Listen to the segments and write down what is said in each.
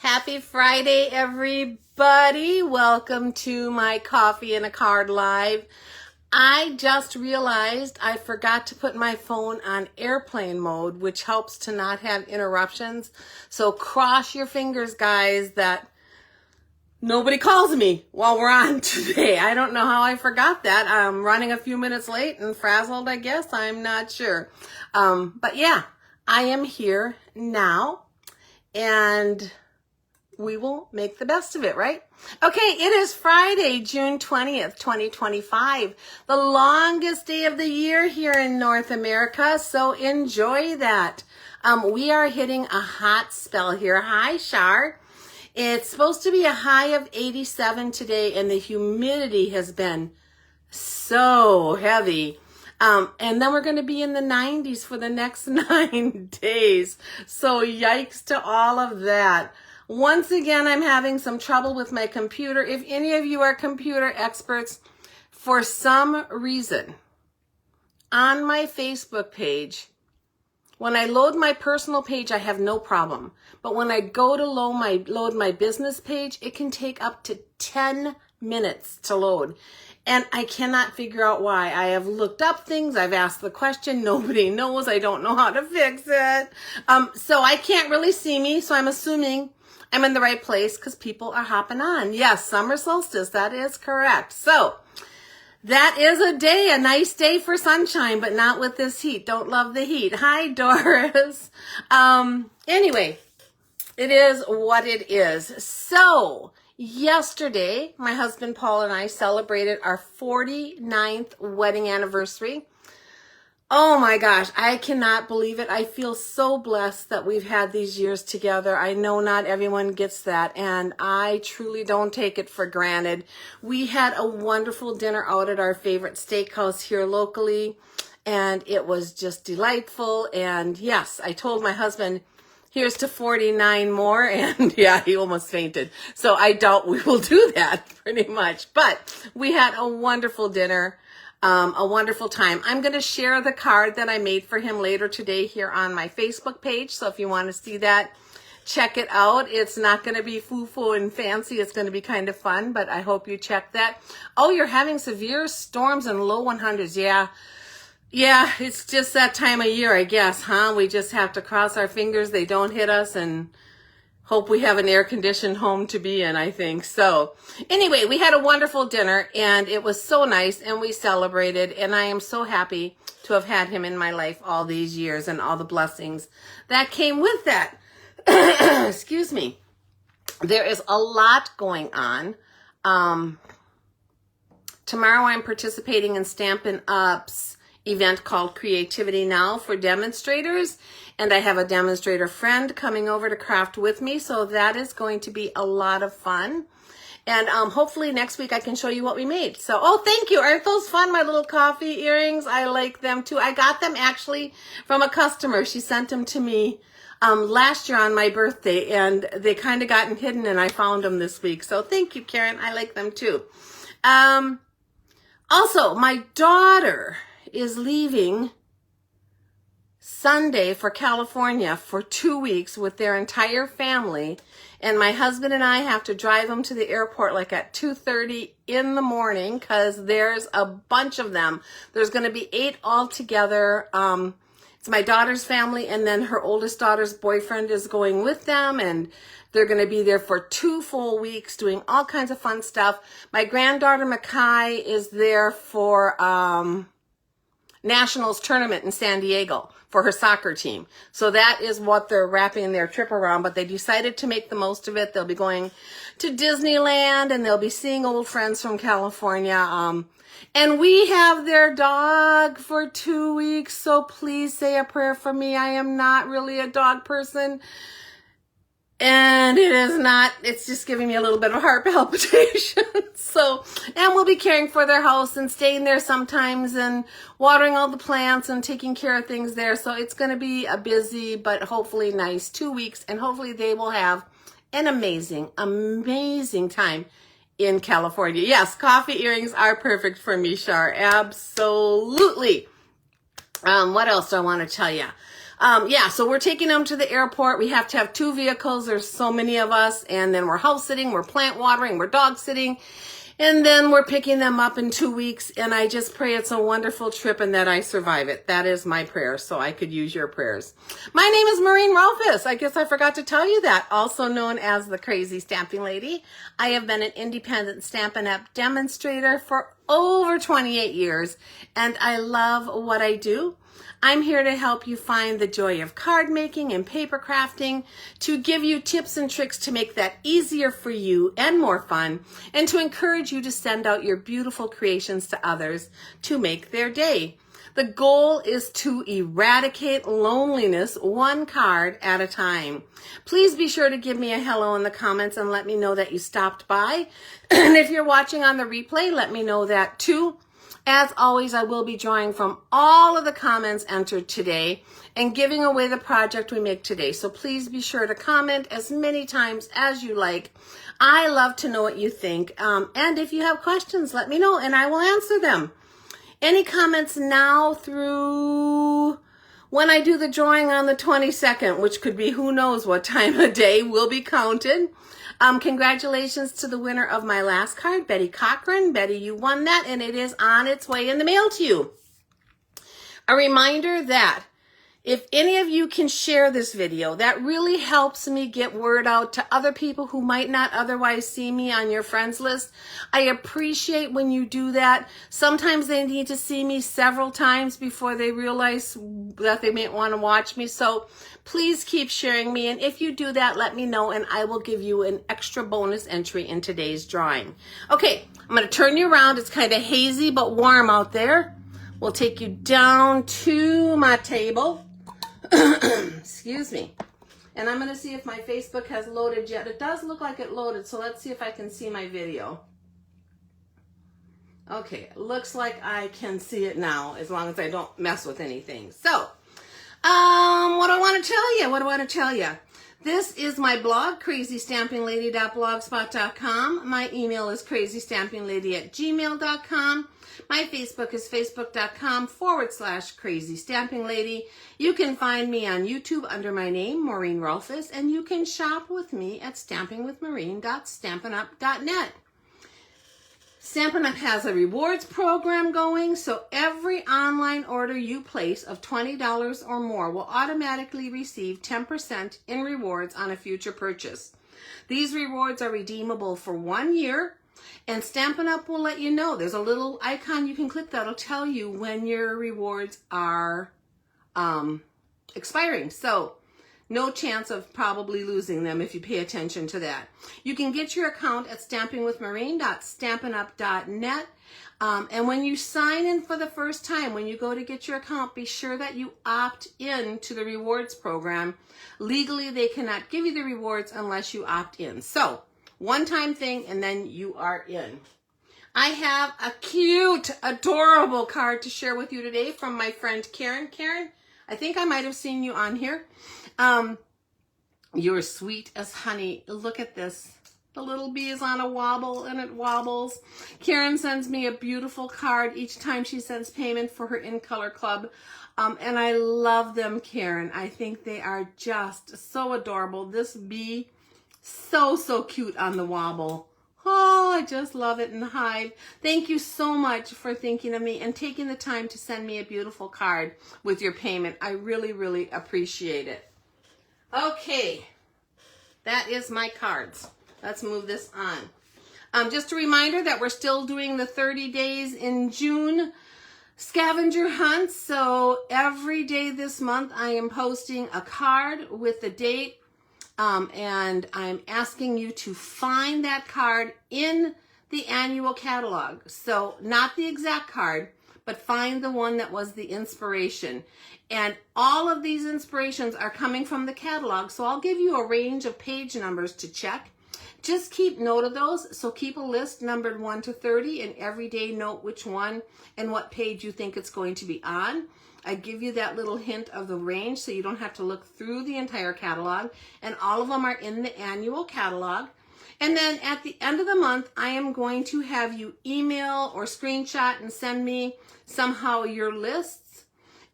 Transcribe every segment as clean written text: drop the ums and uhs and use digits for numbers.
Happy Friday, everybody. Welcome to my Coffee and a Card Live. I just realized I forgot to put my phone on airplane mode, which helps to not have interruptions. So cross your fingers, guys, that nobody calls me while we're on today. I don't know how I forgot that. I'm running a few minutes late and frazzled, I guess. I'm not sure. But yeah, I am here now, and we will make the best of it, right? Okay, it is Friday, June 20th, 2025, the longest day of the year here in North America, so enjoy that. We are hitting a hot spell here. Hi, Shar. It's supposed to be a high of 87 today, and the humidity has been so heavy. And then we're going to be in the 90s for the next 9 days. So yikes to all of that. Once again, I'm having some trouble with my computer. If any of you are computer experts, for some reason, on my Facebook page, when I load my personal page, I have no problem. But when I go to load my business page, it can take up to 10 minutes to load. And I cannot figure out why. I have looked up things. I've asked the question. Nobody knows. I don't know how to fix it. So I can't really see me. So I'm assuming I'm in the right place because people are hopping on. Yes, summer solstice. That is correct. So that is a nice day for sunshine, but not with this heat. Don't love the heat. Hi, Doris. Anyway, it is what it is. So yesterday, my husband Paul and I celebrated our 49th wedding anniversary. Oh my gosh, I cannot believe it. I feel so blessed that we've had these years together. I know not everyone gets that, and I truly don't take it for granted. We had a wonderful dinner out at our favorite steakhouse here locally, and it was just delightful. And yes, I told my husband, here's to 49 more, and yeah, he almost fainted. So I doubt we will do that pretty much. But we had a wonderful dinner. A wonderful time. I'm going to share the card that I made for him later today here on my Facebook page. So if you want to see that, check it out. It's not going to be foo-foo and fancy. It's going to be kind of fun, but I hope you check that. Oh, you're having severe storms and low 100s. Yeah, it's just that time of year, I guess, huh? We just have to cross our fingers they don't hit us and hope we have an air-conditioned home to be in, I think. So anyway, we had a wonderful dinner, and it was so nice, and we celebrated, and I am so happy to have had him in my life all these years and all the blessings that came with that. Excuse me. There is a lot going on. Tomorrow I'm participating in Stampin' Up's event called Creativity Now for demonstrators, and I have a demonstrator friend coming over to craft with me, so that is going to be a lot of fun. And hopefully next week I can show you what we made. So, oh, thank you. Aren't those fun, my little coffee earrings? I like them too. I got them actually from a customer. She sent them to me last year on my birthday, and they kind of gotten hidden, and I found them this week. So thank you, Karen. I like them too. Also, my daughter is leaving Sunday for California for 2 weeks with their entire family, and my husband and I have to drive them to the airport like at 2:30 in the morning because there's a bunch of them. There's going to be 8 altogether. It's my daughter's family, and then her oldest daughter's boyfriend is going with them, and they're going to be there for 2 full weeks doing all kinds of fun stuff. My granddaughter Makai is there for Nationals tournament in San Diego for her soccer team. So that is what they're wrapping their trip around, but they decided to make the most of it. They'll be going to Disneyland, and they'll be seeing old friends from California. And we have their dog for 2 weeks, so please say a prayer for me. I am not really a dog person. And it's just giving me a little bit of heart palpitation. So, and we'll be caring for their house and staying there sometimes and watering all the plants and taking care of things there. So it's going to be a busy, but hopefully nice 2 weeks. And hopefully they will have an amazing, amazing time in California. Yes, coffee earrings are perfect for me, Shar. Absolutely. What else do I want to tell you? Yeah, so we're taking them to the airport. We have to have 2 vehicles. There's so many of us. And then we're house sitting, we're plant watering, we're dog sitting. And then we're picking them up in 2 weeks. And I just pray it's a wonderful trip and that I survive it. That is my prayer. So I could use your prayers. My name is Maureen Rolfes. I guess I forgot to tell you that. Also known as the Crazy Stamping Lady. I have been an independent Stampin' Up! Demonstrator for over 28 years. And I love what I do. I'm here to help you find the joy of card making and paper crafting, to give you tips and tricks to make that easier for you and more fun, and to encourage you to send out your beautiful creations to others to make their day. The goal is to eradicate loneliness 1 card at a time. Please be sure to give me a hello in the comments and let me know that you stopped by. And if you're watching on the replay, let me know that too. As always, I will be drawing from all of the comments entered today and giving away the project we make today. So please be sure to comment as many times as you like. I love to know what you think. And if you have questions, let me know and I will answer them. Any comments now through when I do the drawing on the 22nd, which could be who knows what time of day, will be counted. Congratulations to the winner of my last card, Betty Cochran. Betty, you won that, and it is on its way in the mail to you. A reminder that if any of you can share this video, that really helps me get word out to other people who might not otherwise see me on your friends list. I appreciate when you do that. Sometimes they need to see me several times before they realize that they may want to watch me. So please keep sharing me. And if you do that, let me know and I will give you an extra bonus entry in today's drawing. Okay, I'm going to turn you around. It's kind of hazy but warm out there. We'll take you down to my table. Excuse me. And I'm going to see if my Facebook has loaded yet. It does look like it loaded, so let's see if I can see my video. Okay, it looks like I can see it now, as long as I don't mess with anything. So, what do I want to tell you? This is my blog, crazystampinglady.blogspot.com. My email is crazystampinglady@gmail.com. My Facebook is facebook.com/crazystampinglady. You can find me on YouTube under my name, Maureen Rolfes, and you can shop with me at stampingwithmaureen.stampinup.net. Stampin' Up! Has a rewards program going, so every online order you place of $20 or more will automatically receive 10% in rewards on a future purchase. These rewards are redeemable for 1 year, and Stampin' Up! Will let you know. There's a little icon you can click that'll tell you when your rewards are expiring. So no chance of probably losing them if you pay attention to that. You can get your account at stampingwithmaureen.stampinup.net. And when you sign in for the first time, when you go to get your account, be sure that you opt in to the rewards program. Legally, they cannot give you the rewards unless you opt in. So, one-time thing, and then you are in. I have a cute, adorable card to share with you today from my friend Karen. Karen, I think I might have seen you on here. You're sweet as honey. Look at this. The little bee is on a wobble and it wobbles. Karen sends me a beautiful card each time she sends payment for her In Color Club. And I love them, Karen. I think they are just so adorable. This bee, so cute on the wobble. Oh, I just love it in the hive. Thank you so much for thinking of me and taking the time to send me a beautiful card with your payment. I really appreciate it. Okay, that is my cards. Let's move this on. Just a reminder that we're still doing the 30 days in June scavenger hunt. So every day this month I am posting a card with the date. And I'm asking you to find that card in the annual catalog. So not the exact card, but find the one that was the inspiration. And all of these inspirations are coming from the catalog. So I'll give you a range of page numbers to check. Just keep note of those. So keep a list numbered 1 to 30 and every day note which one and what page you think it's going to be on. I give you that little hint of the range so you don't have to look through the entire catalog. And all of them are in the annual catalog. And then at the end of the month, I am going to have you email or screenshot and send me somehow your lists.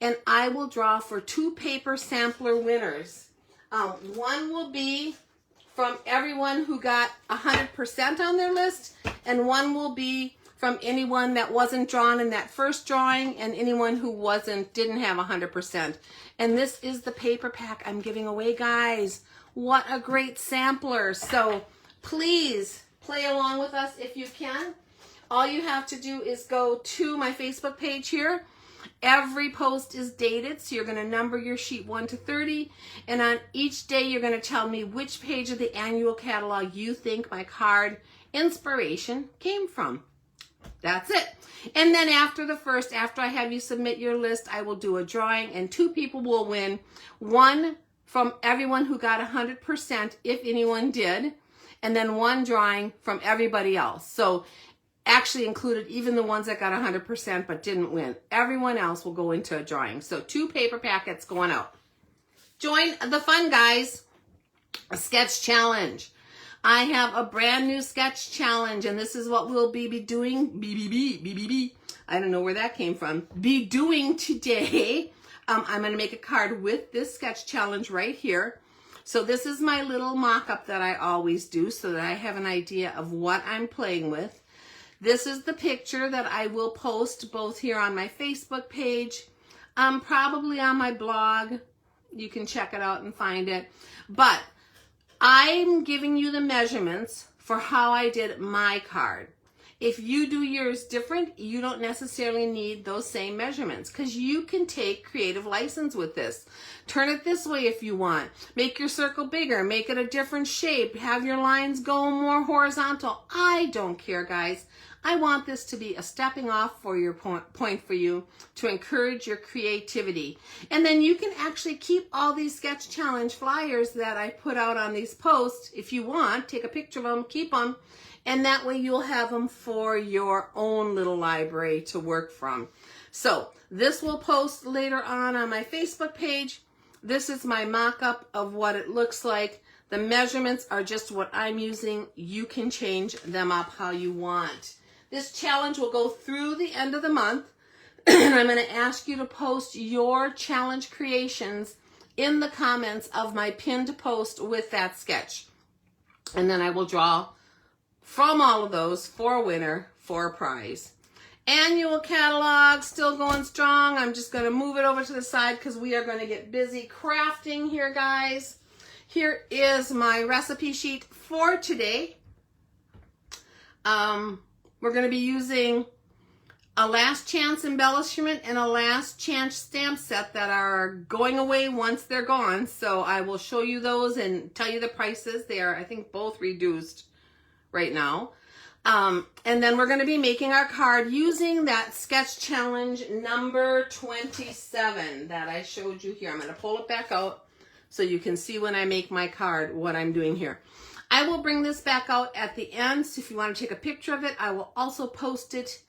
and I will draw for 2 paper sampler winners. One will be from everyone who got 100% on their list, and one will be from anyone that wasn't drawn in that first drawing and anyone who didn't have 100%. And this is the paper pack I'm giving away, guys. What a great sampler. So please play along with us if you can. All you have to do is go to my Facebook page here. Every post is dated, so you're going to number your sheet 1 to 30, and on each day you're going to tell me which page of the annual catalog you think my card inspiration came from. That's it. And then after I have you submit your list, I will do a drawing, and 2 people will win. One from everyone who got 100%, if anyone did, and then 1 drawing from everybody else. So actually included even the ones that got 100% but didn't win. Everyone else will go into a drawing. So 2 paper packets going out. Join the fun, guys. A sketch challenge. I have a brand new sketch challenge, and this is what we'll be doing. I don't know where that came from. Be doing today. I'm going to make a card with this sketch challenge right here. So this is my little mock-up that I always do so that I have an idea of what I'm playing with. This is the picture that I will post both here on my Facebook page, probably on my blog. You can check it out and find it. But I'm giving you the measurements for how I did my card. If you do yours different, you don't necessarily need those same measurements because you can take creative license with this. Turn it this way if you want. Make your circle bigger. Make it a different shape. Have your lines go more horizontal. I don't care, guys. I want this to be a stepping off for your point for you to encourage your creativity. And then you can actually keep all these sketch challenge flyers that I put out on these posts if you want. Take a picture of them, keep them, and that way you'll have them for your own little library to work from. So this will post later on my Facebook page. This is my mock-up of what it looks like. The measurements are just what I'm using. You can change them up how you want. This challenge will go through the end of the month, and I'm going to ask you to post your challenge creations in the comments of my pinned post with that sketch. And then I will draw from all of those for a winner for a prize. Annual catalog still going strong. I'm just going to move it over to the side because we are going to get busy crafting here, guys. Here is my recipe sheet for today. We're going to be using a last chance embellishment and a last chance stamp set that are going away once they're gone. So I will show you those and tell you the prices. They are, I think, both reduced right now. And then we're going to be making our card using that sketch challenge number 27 that I showed you here. I'm going to pull it back out so you can see when I make my card what I'm doing here. I will bring this back out at the end, so if you want to take a picture of it, I will also post it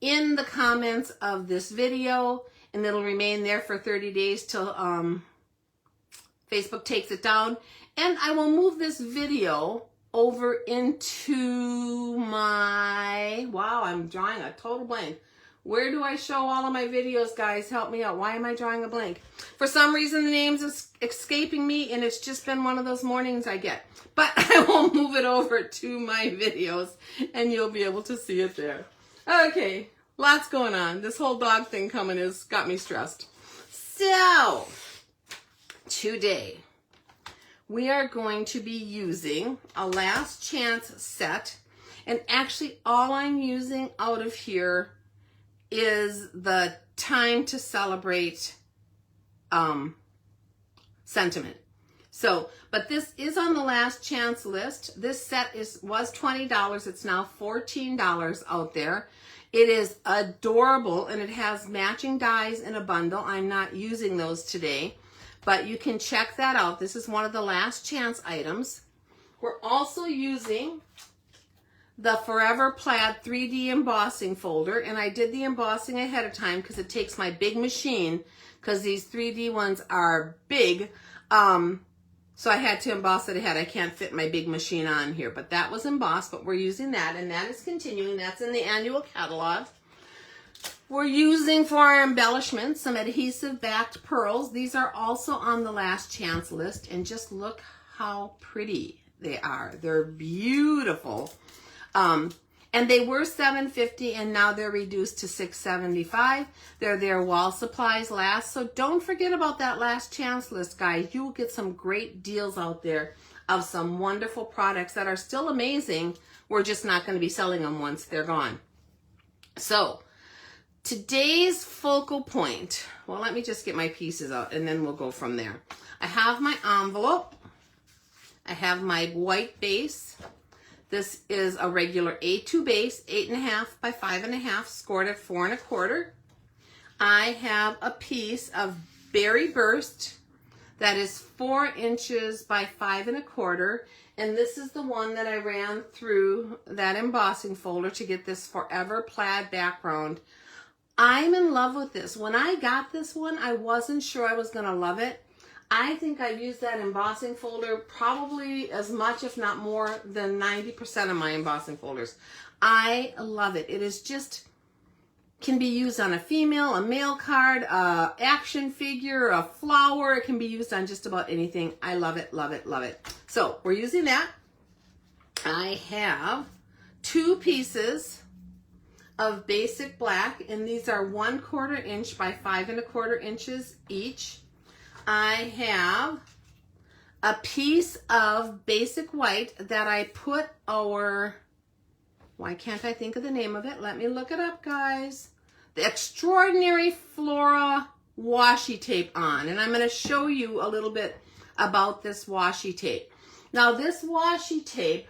in the comments of this video, and it'll remain there for 30 days till Facebook takes it down. And I will move this video over into my, wow, I'm drawing a total blank. Where do I show all of my videos, guys? Help me out. Why am I drawing a blank? For some reason, the name's escaping me, and it's just been one of those mornings I get. But I will move it over to my videos, and you'll be able to see it there. Okay, lots going on. This whole dog thing coming has got me stressed. So, today, we are going to be using a last chance set, and actually all I'm using out of here is the time to celebrate sentiment. So, but this is on the last chance list. This set was $20. It's now $14 out there. It is adorable, and it has matching dies in a bundle. I'm not using those today, but you can check that out. This is one of the last chance items. We're also using the Forever Plaid 3D embossing folder, and I did the embossing ahead of time because it takes my big machine, because these 3D ones are big, so I had to emboss it ahead. I can't fit my big machine on here, but that was embossed, but we're using that, and that is continuing. That's in the annual catalog. We're using for our embellishments some adhesive backed pearls. These are also on the last chance list, and just look how pretty they are. They're beautiful. And they were $7.50 and now they're reduced to $6.75. They're there while supplies last. So don't forget about that last chance list, guys. You will get some great deals out there of some wonderful products that are still amazing. We're just not going to be selling them once they're gone. So today's focal point, well, let me just get my pieces out and then we'll go from there. I have my envelope. I have my white base. This is a regular A2 base, 8.5 by 5.5, scored at 4 1/4. I have a piece of Berry Burst that is 4 inches by 5 1/4, and this is the one that I ran through that embossing folder to get this Forever Plaid background. I'm in love with this. When I got this one, I wasn't sure I was going to love it. I think I've used that embossing folder probably as much, if not more, than 90% of my embossing folders. I love it. It is just, can be used on a female, a male card, a action figure, a flower. It can be used on just about anything. I love it, love it, love it. So we're using that. I have 2 pieces of basic black, and these are 1/4 inch by 5 1/4 inches each. I have a piece of basic white that I put our, why can't I think of the name of it? Let me look it up, guys. The Extraordinary Flora washi tape on. And I'm going to show you a little bit about this washi tape. Now, this washi tape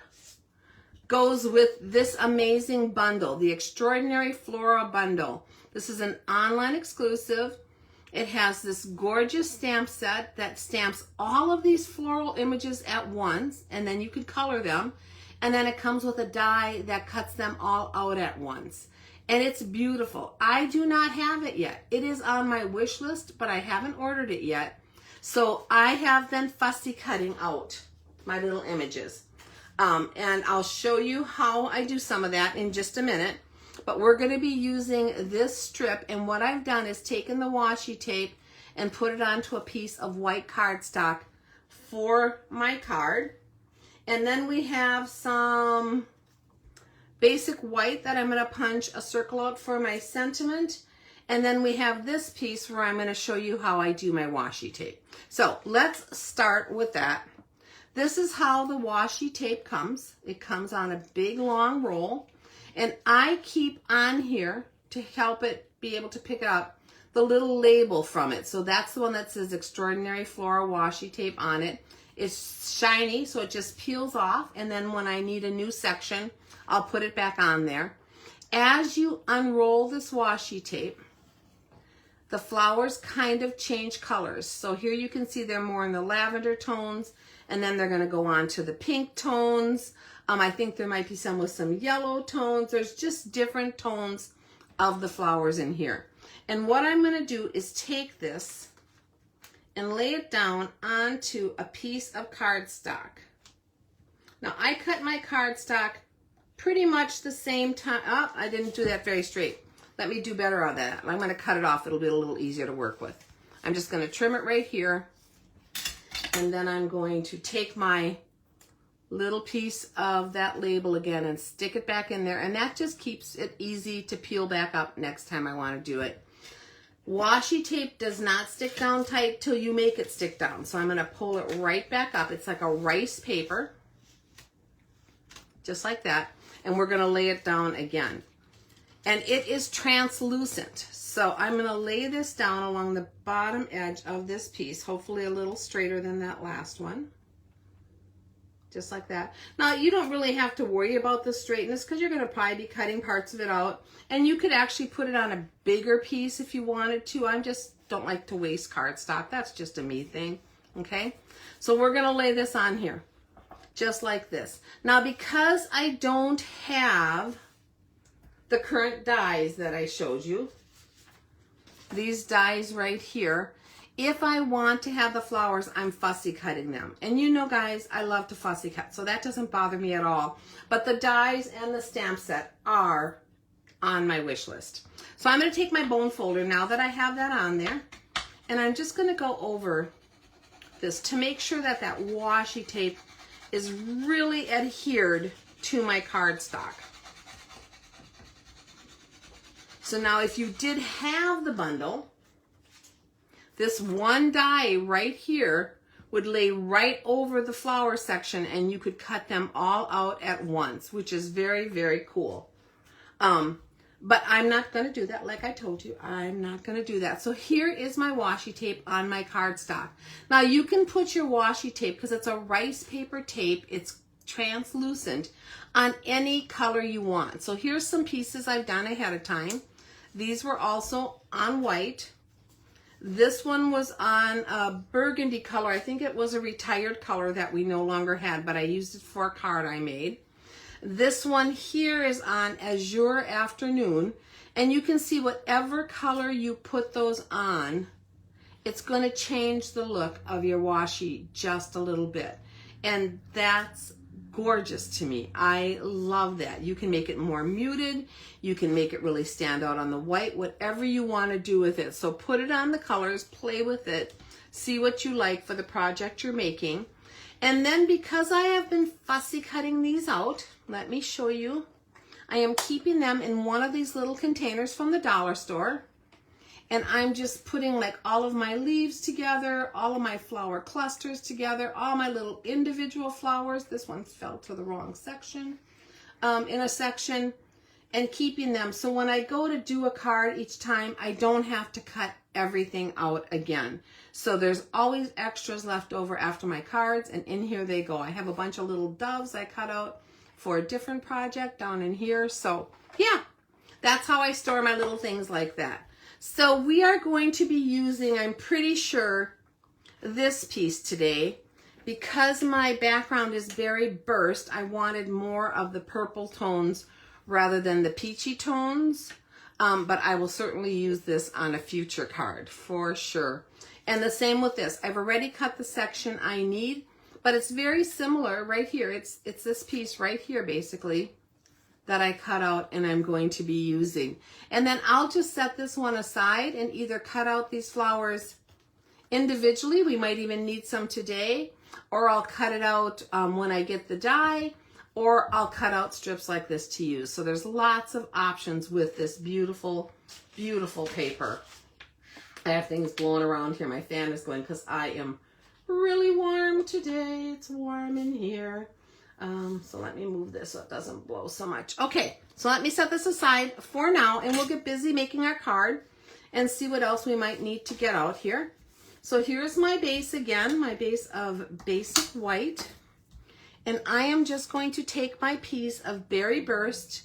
goes with this amazing bundle, the Extraordinary Flora bundle. This is an online exclusive. It has this gorgeous stamp set that stamps all of these floral images at once, and then you could color them. And then it comes with a die that cuts them all out at once. And it's beautiful. I do not have it yet. It is on my wish list, but I haven't ordered it yet. So I have been fussy cutting out my little images. And I'll show you how I do some of that in just a minute. But we're going to be using this strip, and what I've done is taken the washi tape and put it onto a piece of white cardstock for my card. And then we have some basic white that I'm going to punch a circle out for my sentiment. And then we have this piece where I'm going to show you how I do my washi tape. So let's start with that. This is how the washi tape comes. It comes on a big long roll. And I keep on here, to help it be able to pick up, the little label from it. So that's the one that says Extraordinary Flora washi tape on it. It's shiny, so it just peels off. And then when I need a new section, I'll put it back on there. As you unroll this washi tape, the flowers kind of change colors. So here you can see they're more in the lavender tones, and then they're going to go on to the pink tones. I think there might be some with some yellow tones. There's just different tones of the flowers in here. And what I'm going to do is take this and lay it down onto a piece of cardstock. Now, I cut my cardstock pretty much the same time. Oh, I didn't do that very straight. Let me do better on that. I'm going to cut it off. It'll be a little easier to work with. I'm just going to trim it right here. And then I'm going to take my little piece of that label again and stick it back in there, and that just keeps it easy to peel back up next time I want to do it. Washi tape does not stick down tight till you make it stick down, so I'm going to pull it right back up. It's like a rice paper, just like that, and we're going to lay it down again. And it is translucent, so I'm going to lay this down along the bottom edge of this piece, hopefully a little straighter than that last one. Just like that. Now, you don't really have to worry about the straightness because you're going to probably be cutting parts of it out. And you could actually put it on a bigger piece if you wanted to. I just don't like to waste cardstock. That's just a me thing. Okay? So we're going to lay this on here. Just like this. Now, because I don't have the current dies that I showed you, these dies right here, if I want to have the flowers, I'm fussy cutting them. And you know, guys, I love to fussy cut, so that doesn't bother me at all. But the dies and the stamp set are on my wish list. So I'm going to take my bone folder now that I have that on there, and I'm just going to go over this to make sure that that washi tape is really adhered to my cardstock. So now if you did have the bundle, this one die right here would lay right over the flower section, and you could cut them all out at once, which is very, very cool. But I'm not going to do that. Like I told you, I'm not going to do that. So here is my washi tape on my cardstock. Now you can put your washi tape, because it's a rice paper tape, it's translucent, on any color you want. So here's some pieces I've done ahead of time. These were also on white. This one was on a burgundy color. I think it was a retired color that we no longer had, but I used it for a card I made. This one here is on Azure Afternoon, and you can see whatever color you put those on, it's going to change the look of your washi just a little bit. And that's gorgeous to me. I love that. You can make it more muted. You can make it really stand out on the white, whatever you want to do with it. So put it on the colors, play with it, see what you like for the project you're making. And then because I have been fussy cutting these out, let me show you. I am keeping them in one of these little containers from the dollar store. And I'm just putting like all of my leaves together, all of my flower clusters together, all my little individual flowers. This one fell to the wrong section, in a section, and keeping them. So when I go to do a card each time, I don't have to cut everything out again. So there's always extras left over after my cards, and in here they go. I have a bunch of little doves I cut out for a different project down in here. So yeah, that's how I store my little things like that. So we are going to be using, I'm pretty sure, this piece today. Because my background is very burst, I wanted more of the purple tones rather than the peachy tones. But I will certainly use this on a future card for sure. And the same with this. I've already cut the section I need, but it's very similar right here. It's this piece right here basically that I cut out and I'm going to be using. And then I'll just set this one aside and either cut out these flowers individually. We might even need some today, or I'll cut it out when I get the die, or I'll cut out strips like this to use. So there's lots of options with this beautiful, beautiful paper. I have things blowing around here. My fan is going because I am really warm today. It's warm in here. So let me move this so it doesn't blow so much. Okay, so let me set this aside for now, and we'll get busy making our card and see what else we might need to get out here. So here's my base again, my base of basic white. And I am just going to take my piece of Berry Burst,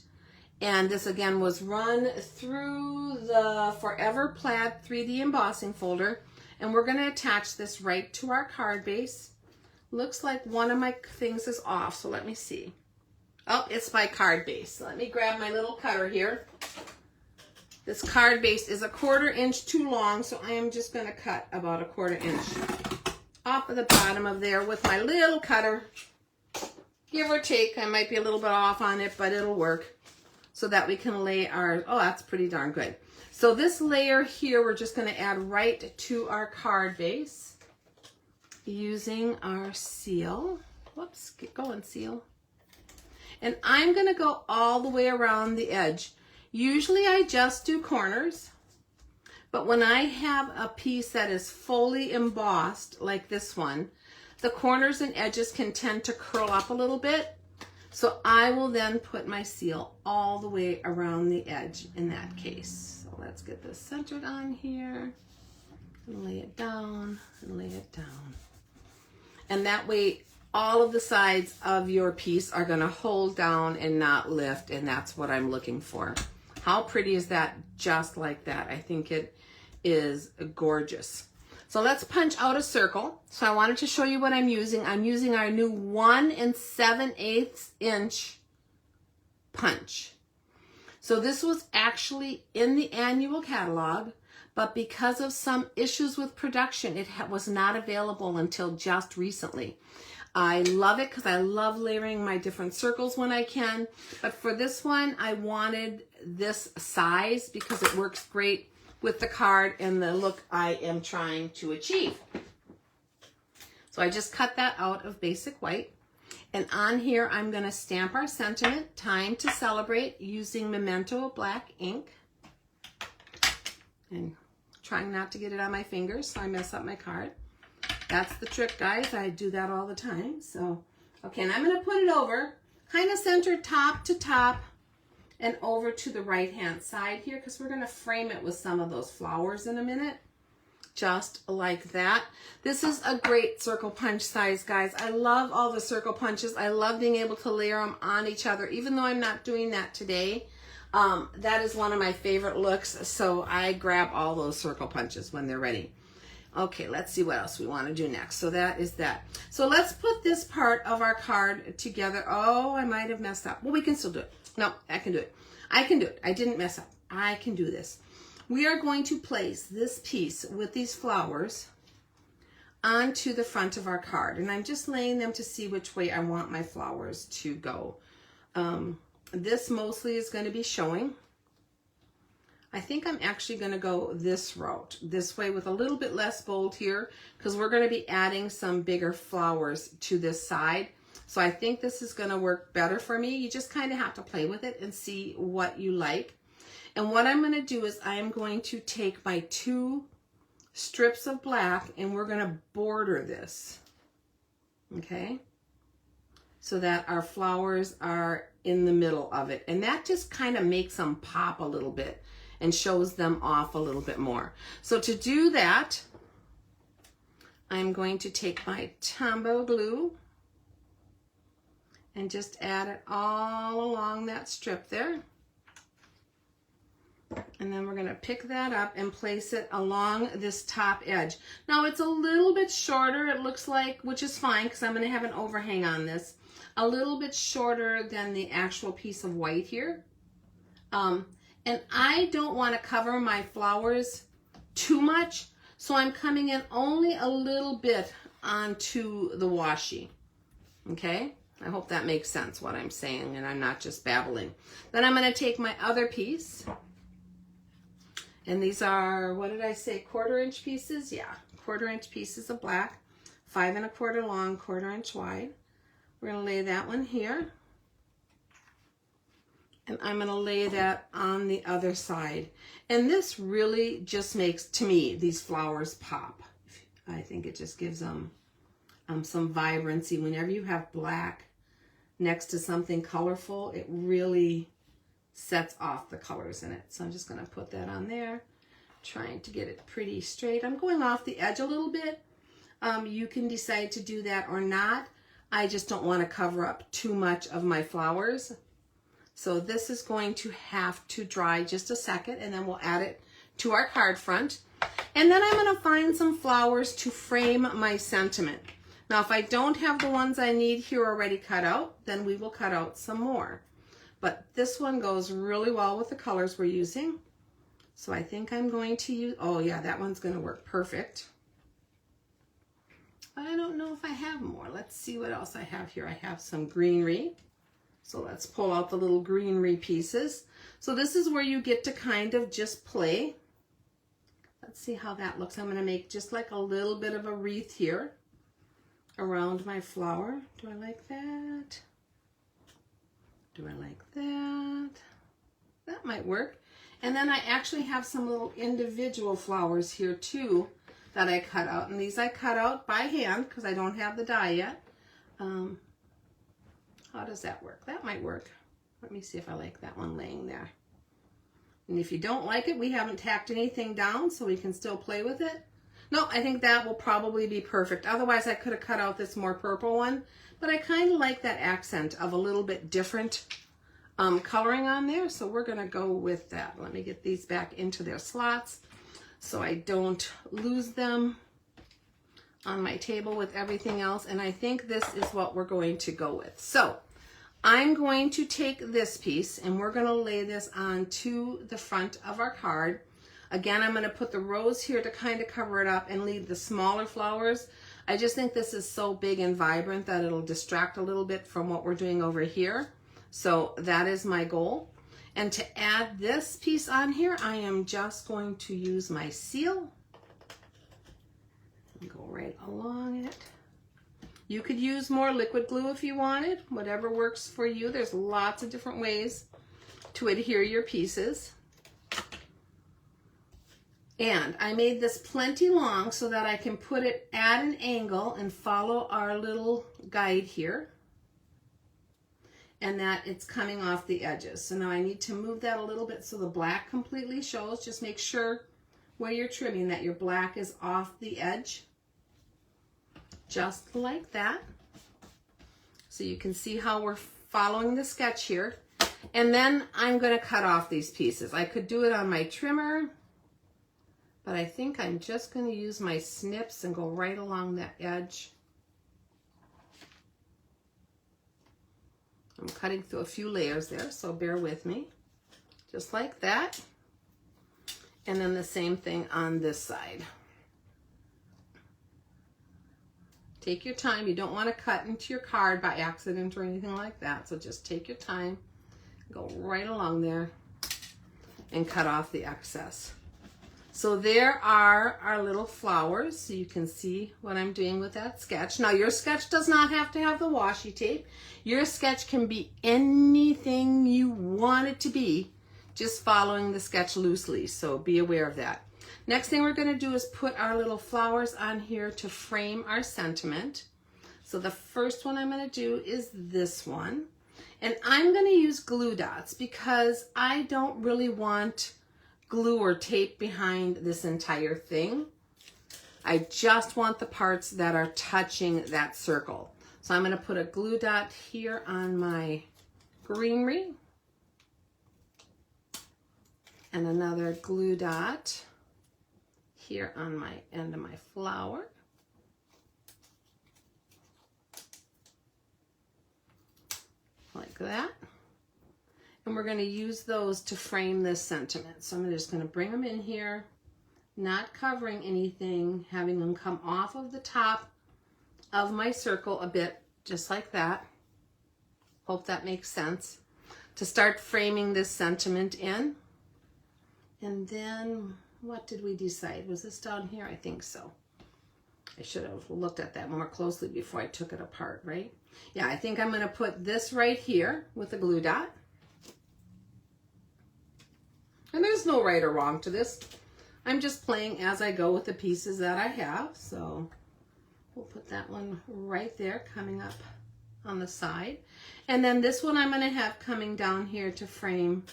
and this again was run through the Forever Plaid 3D embossing folder, and we're going to attach this right to our card base. Looks like one of my things is off, so let me see. Oh, it's my card base. Let me grab my little cutter here. This card base is 1/4 inch too long, so I am just going to cut about 1/4 inch off of the bottom of there with my little cutter. Give or take, I might be a little bit off on it, but it'll work so that we can lay our, oh, that's pretty darn good. So this layer here, we're just going to add right to our card base using our seal. Whoops, get going, seal. And I'm going to go all the way around the edge. Usually I just do corners, but when I have a piece that is fully embossed like this one, the corners and edges can tend to curl up a little bit. So I will then put my seal all the way around the edge in that case. So let's get this centered on here and lay it down and lay it down. And that way all of the sides of your piece are going to hold down and not lift, and that's what I'm looking for. How pretty is that? Just like that. I think it is gorgeous. So let's punch out a circle. So I wanted to show you what I'm using. I'm using our new 1 7/8 inch punch. So this was actually in the annual catalog, but because of some issues with production, it was not available until just recently. I love it because I love layering my different circles when I can. But for this one, I wanted this size because it works great with the card and the look I am trying to achieve. So I just cut that out of basic white. And on here, I'm going to stamp our sentiment, Time to Celebrate, using Memento black ink. And trying not to get it on my fingers so I mess up my card. That's the trick, guys. I do that all the time. So, okay, and I'm going to put it over, kind of centered top to top and over to the right-hand side here because we're going to frame it with some of those flowers in a minute. Just like that. This is a great circle punch size, guys. I love all the circle punches. I love being able to layer them on each other, even though I'm not doing that today. That is one of my favorite looks, so I grab all those circle punches when they're ready. Okay, let's see what else we want to do next. So that is that. So let's put this part of our card together. Oh, I might have messed up. Well, we can still do it. No, I can do it. I can do it. I didn't mess up. I can do this. We are going to place this piece with these flowers onto the front of our card. And I'm just laying them to see which way I want my flowers to go. This mostly is going to be showing. I think I'm actually going to go this route, this way with a little bit less bold here because we're going to be adding some bigger flowers to this side. So I think this is going to work better for me. You just kind of have to play with it and see what you like. And what I'm going to do is I am going to take my 2 strips of black and we're going to border this, okay, so that our flowers are in the middle of it. And that just kind of makes them pop a little bit and shows them off a little bit more. So to do that, I'm going to take my Tombow glue and just add it all along that strip there. And then we're going to pick that up and place it along this top edge. Now it's a little bit shorter, it looks like, which is fine because I'm going to have an overhang on this. A little bit shorter than the actual piece of white here. And I don't want to cover my flowers too much, so I'm coming in only a little bit onto the washi. Okay? I hope that makes sense what I'm saying and I'm not just babbling. Then I'm going to take my other piece. And these are, what did I say, 1/4 inch pieces? Yeah, 1/4 inch pieces of black, 5 1/4 long, 1/4 inch wide. We're going to lay that one here. And I'm going to lay that on the other side. And this really just makes, to me, these flowers pop. I think it just gives them some vibrancy. Whenever you have black next to something colorful, it really sets off the colors in it. So I'm just going to put that on there, trying to get it pretty straight. I'm going off the edge a little bit. You can decide to do that or not. I just don't want to cover up too much of my flowers. So this is going to have to dry just a second and then we'll add it to our card front. And then I'm going to find some flowers to frame my sentiment. Now if I don't have the ones I need here already cut out, then we will cut out some more. But this one goes really well with the colors we're using. So I think I'm going to use, oh yeah, that one's going to work perfect. I don't know if I have more. Let's see what else I have here. I have some greenery. So let's pull out the little greenery pieces. So this is where you get to kind of just play. Let's see how that looks. I'm going to make just like a little bit of a wreath here around my flower. Do I like that? Do I like that? That might work. And then I actually have some little individual flowers here too that I cut out. And these I cut out by hand because I don't have the die yet. How does that work? That might work. Let me see if I like that one laying there. And if you don't like it, we haven't tacked anything down, so we can still play with it. No, I think that will probably be perfect. Otherwise, I could have cut out this more purple one. But I kind of like that accent of a little bit different coloring on there. So we're going to go with that. Let me get these back into their slots so I don't lose them on my table with everything else. And I think this is what we're going to go with. So I'm going to take this piece and we're going to lay this onto the front of our card. Again, I'm going to put the rose here to kind of cover it up and leave the smaller flowers I just think this is so big and vibrant that it'll distract a little bit from what we're doing over here. So that is my goal. And to add this piece on here, I am just going to use my seal and go right along it. You could use more liquid glue if you wanted, whatever works for you. There's lots of different ways to adhere your pieces. And I made this plenty long so that I can put it at an angle and follow our little guide here, and that it's coming off the edges. So now I need to move that a little bit so the black completely shows. Just make sure where you're trimming that your black is off the edge, just like that. So you can see how we're following the sketch here. And then I'm going to cut off these pieces. I could do it on my trimmer, but I think I'm just going to use my snips and go right along that edge. I'm cutting through a few layers there, so bear with me. Just like that. And then the same thing on this side. Take your time. You don't want to cut into your card by accident or anything like that, so just take your time. Go right along there and cut off the excess. So there are our little flowers, so you can see what I'm doing with that sketch. Now your sketch does not have to have the washi tape. Your sketch can be anything you want it to be, just following the sketch loosely, so be aware of that. Next thing we're going to do is put our little flowers on here to frame our sentiment. So the first one I'm going to do is this one. And I'm going to use glue dots because I don't really want glue or tape behind this entire thing. I just want the parts that are touching that circle. So I'm going to put a glue dot here on my greenery and another glue dot here on my end of my flower. Like that. And we're going to use those to frame this sentiment. So I'm just going to bring them in here, not covering anything, having them come off of the top of my circle a bit, just like that. Hope that makes sense. To start framing this sentiment in. And then, what did we decide? Was this down here? I think so. I should have looked at that more closely before I took it apart, right? Yeah, I think I'm going to put this right here with a glue dot. And there's no right or wrong to this. I'm just playing as I go with the pieces that I have. So we'll put that one right there coming up on the side. And then this one I'm going to have coming down here to frame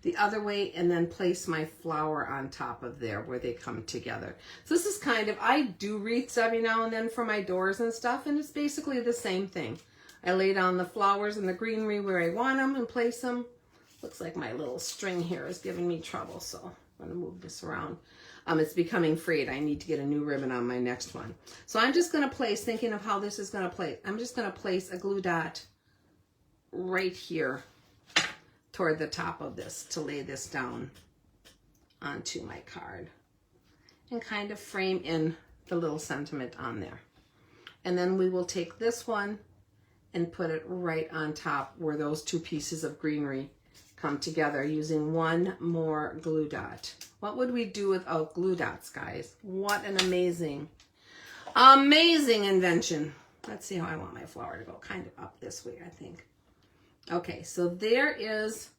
the other way, and then place my flower on top of there where they come together. So this is kind of, I do wreaths every now and then for my doors and stuff, and it's basically the same thing. I lay down the flowers and the greenery where I want them and place them. Looks like my little string here is giving me trouble, so I'm going to move this around. It's becoming frayed. I need to get a new ribbon on my next one. So I'm just going to place, thinking of how this is going to play, I'm just going to place a glue dot right here toward the top of this to lay this down onto my card and kind of frame in the little sentiment on there. And then we will take this one and put it right on top where those two pieces of greenery come together using one more glue dot. What would we do without glue dots, guys? What an amazing, amazing invention. Let's see how I want my flower to go. Kind of up this way, I think. Okay, so there is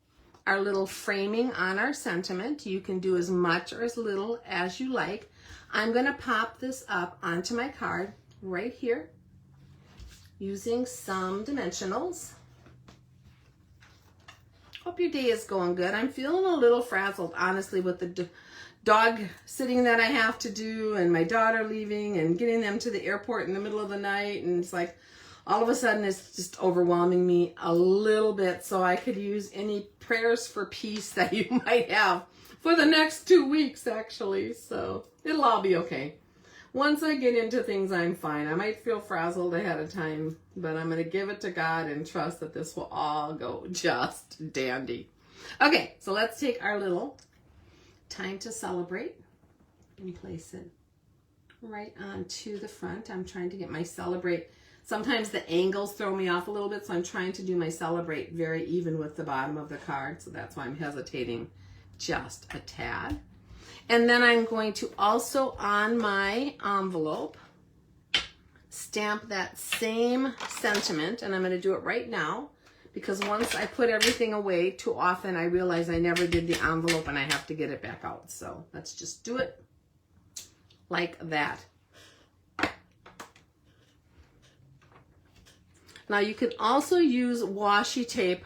our little framing on our sentiment. You can do as much or as little as you like. I'm going to pop this up onto my card right here using some dimensionals. Hope your day is going good. I'm feeling a little frazzled, honestly, with the dog sitting that I have to do and my daughter leaving and getting them to the airport in the middle of the night. And it's like, all of a sudden, it's just overwhelming me a little bit, so I could use any prayers for peace that you might have for the next 2 weeks, actually. So it'll all be okay. Once I get into things, I'm fine. I might feel frazzled ahead of time, but I'm going to give it to God and trust that this will all go just dandy. Okay, so let's take our little time to celebrate and place it right onto the front. I'm trying to get my Celebrate. Sometimes the angles throw me off a little bit, so I'm trying to do my Celebrate very even with the bottom of the card, so that's why I'm hesitating just a tad. And then I'm going to also, on my envelope, stamp that same sentiment, and I'm going to do it right now, because once I put everything away, too often I realize I never did the envelope and I have to get it back out. So let's just do it like that. Now you can also use washi tape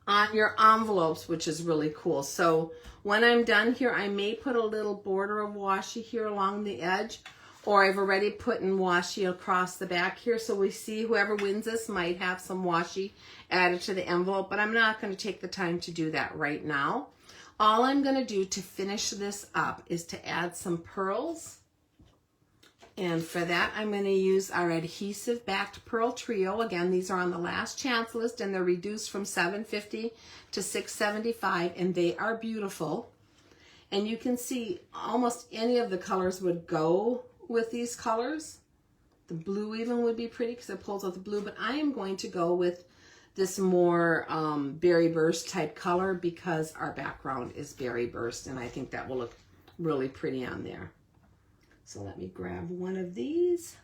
on your envelopes, which is really cool. So when I'm done here, I may put a little border of washi here along the edge, or I've already put in washi across the back here. So we see whoever wins this might have some washi added to the envelope, but I'm not going to take the time to do that right now. All I'm going to do to finish this up is to add some pearls. And for that, I'm going to use our adhesive backed pearl trio. Again, these are on the last chance list, and they're reduced from $7.50 to $6.75, and they are beautiful. And you can see almost any of the colors would go with these colors. The blue even would be pretty because it pulls out the blue, but I am going to go with this more berry burst type color because our background is berry burst, and I think that will look really pretty on there. So let me grab one of these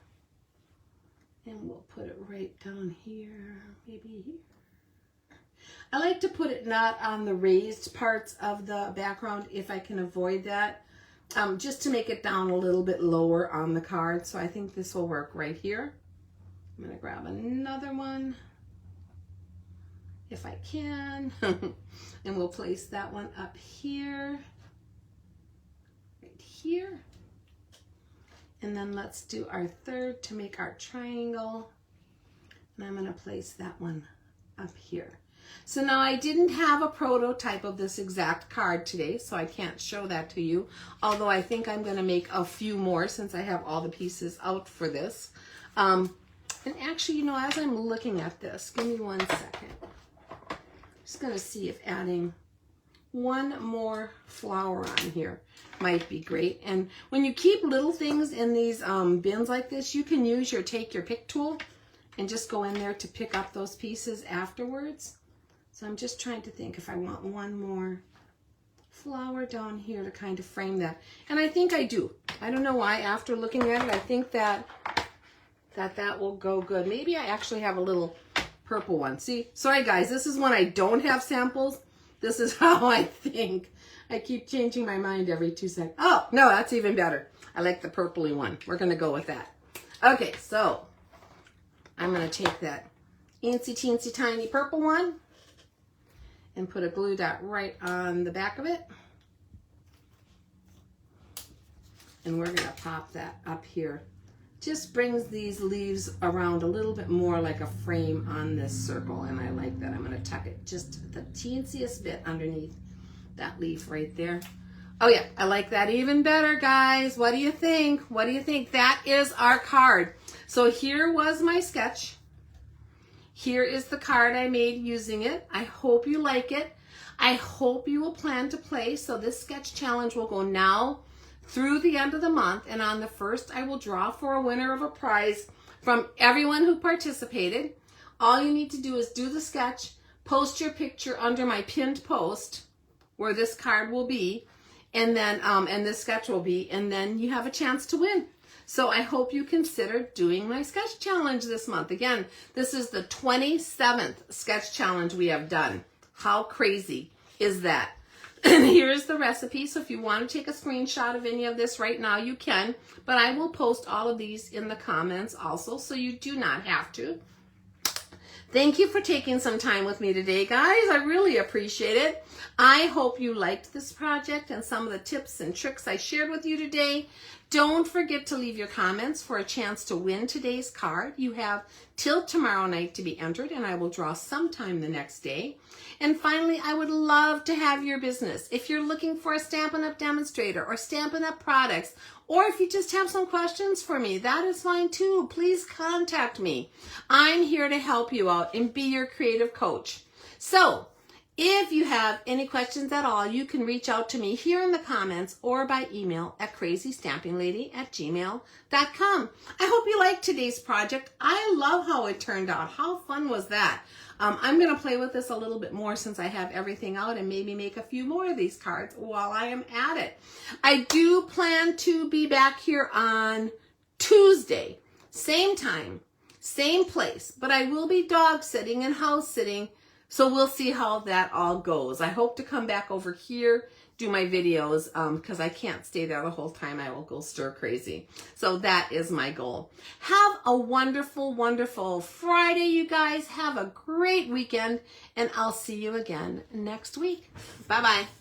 and we'll put it right down here, maybe here. I like to put it not on the raised parts of the background if I can avoid that, just to make it down a little bit lower on the card. So I think this will work right here. I'm going to grab another one if I can, and we'll place that one up here, right here. And then let's do our third to make our triangle. And I'm going to place that one up here. So now I didn't have a prototype of this exact card today, so I can't show that to you. Although I think I'm going to make a few more since I have all the pieces out for this. And actually, you know, as I'm looking at this, give me 1 second. I'm just going to see if adding one more flower on here might be great. And when you keep little things in these bins like this, you can use your take your pick tool and just go in there to pick up those pieces afterwards. So I'm just trying to think if I want one more flower down here to kind of frame that. And I think I do. I don't know why. After looking at it, I think that will go good. Maybe I actually have a little purple one. See, sorry guys, this is when I don't have samples. This is how I think. I keep changing my mind every 2 seconds. Oh, no, that's even better. I like the purpley one. We're going to go with that. Okay, so I'm going to take that teensy, teensy, tiny purple one and put a glue dot right on the back of it. And we're going to pop that up here. Just brings these leaves around a little bit more like a frame on this circle, and I like that. I'm going to tuck it just the teensiest bit underneath that leaf right there. Oh yeah, I like that even better, guys. What do you think? What do you think? That is our card. So here was my sketch. Here is the card I made using it. I hope you like it. I hope you will plan to play. So this sketch challenge will go now through the end of the month, and on the 1st I will draw for a winner of a prize from everyone who participated. All you need to do is do the sketch, post your picture under my pinned post where this card will be, and then and this sketch will be, and then you have a chance to win. So I hope you consider doing my sketch challenge this month. Again, this is the 27th sketch challenge we have done. How crazy is that? And here's the recipe. So if you want to take a screenshot of any of this right now, you can. But I will post all of these in the comments also, so you do not have to. Thank you for taking some time with me today, guys. I really appreciate it. I hope you liked this project and some of the tips and tricks I shared with you today. Don't forget to leave your comments for a chance to win today's card. You have till tomorrow night to be entered, and I will draw sometime the next day. And finally, I would love to have your business. If you're looking for a Stampin' Up! Demonstrator or Stampin' Up! Products, or if you just have some questions for me, that is fine too. Please contact me. I'm here to help you out and be your creative coach. So, If you have any questions at all, you can reach out to me here in the comments or by email at crazystampinglady@gmail.com. I hope you liked today's project. I love how it turned out. How fun was that? I'm going to play with this a little bit more since I have everything out and maybe make a few more of these cards while I am at it. I do plan to be back here on Tuesday, same time, same place, but I will be dog sitting and house sitting. So we'll see how that all goes. I hope to come back over here, do my videos, because I can't stay there the whole time. I will go stir crazy. So that is my goal. Have a wonderful, wonderful Friday, you guys. Have a great weekend, and I'll see you again next week. Bye-bye.